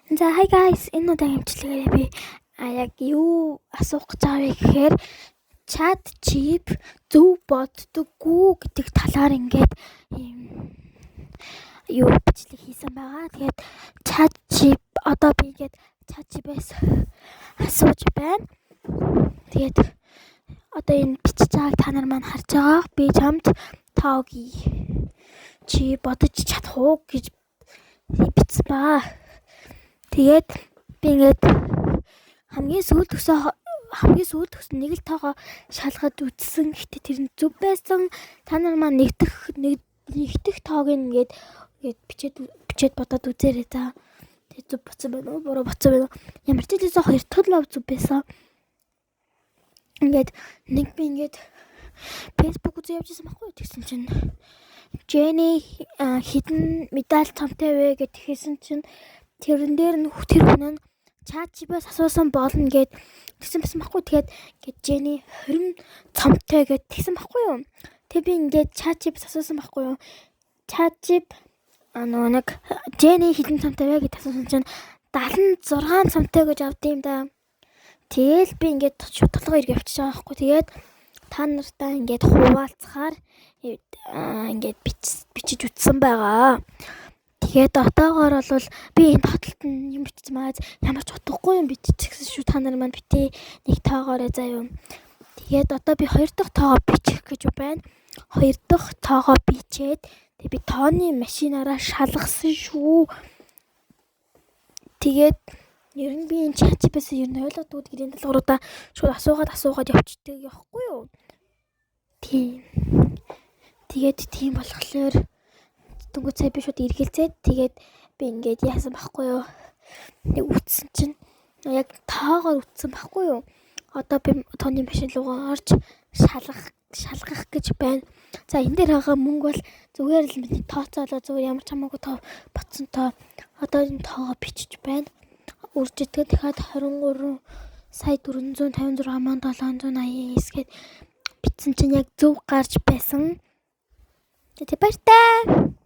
За hi guys, энэ удаагийн хэмжлэгээр би яг юу асуух гэж байгаа вэ гэхээр ChatGPT зөв боддоггүй гэдэг талаар ингээд юу бичлэг хийсэн байгаа. Тэгээд ChatGPT одоо би ингээд ChatGPT-с асууж байна. Тэгээд одоо энэ бичиж байгааг та нар маань харж байгаа. Би чамд тааги чи бодож чадах уу гэж бичсэн баа. Тэгээд би ингээд хамгийн сүүлд төсөн нэг л тоогоо шалгаж үзсэн. Гэтэ тэр нь зөв байсан. Та нар маань нэгдэх тоог ингээд бичээд бодоод үзээрэй та. Тэгээд зөв боцсон байна уу? Буруу боцсон байна уу? Ямар ч хэлсэн хоёр дахь лав зөв байсан. Ингээд нэг би ингээд Facebook үзээ явж байсан байхгүй тэгсэн чинь Jenny хідэн медаль цамтай вэ гэд хэлсэн чинь тэрэн дээр нь тэр хүн нь ChatGPT-с асуусан болно гэд тэгсэн байсан байхгүй. Тэгээд Jenny 20 цамтай гэд тэгсэн байхгүй юу. Тэг би ингээд ChatGPT-с асуусан байхгүй юу. ChatGPT нэг Jenny хідэн цамтай вэ гэд асуусан чинь 76 цамтай гэж авдсан юм да. Тэгэл би ингээд шударга иргэ авчиж байгаа байхгүй. Тэгээд та нартай ингээд хуваалцахаар ингээд бичиж үтсэн байгаа. Тэгээд отоогоор бол би энэ хотолт нь юм бичиж маа ямар ч утгагүй юм бичиж гэсэн шүү. Та нар маань битээ нэг тоогоорой заяа. Тэгээд одоо би хоёр дахь тоогоо бичих гэж байна. Хоёр дахь тоогоо бичээд тэгээд би тооны машинаараа шалгасан шүү. Тэгээд ер нь би энэ ChatGPT-с ер нь ойлгодгүй гэрийн талбаруудаа шууд асуугаад явчихдаг яахгүй юу. Тэгээд тийм болохоор дөнгөж цай би шууд эргэлзээд тэгээд би ингээд яасан байхгүй юу. Нэг үтсэн чинь яг тоогоор үтсэн байхгүй юу. Одоо би тооны машин руугаа орж шалгах гэж байна. За энэ дээр байгаа мөнгө бол зүгээр л миний тооцоолоо зүгээр ямар ч хамаагүй тоо ботсон тоо. Одоо энэ тоогоо бичиж байна. Үржитгэд дахиад 23 сая 456,789 гээд бичсэн чинь яг зөв гарч байсан. Тэгээд баяртай.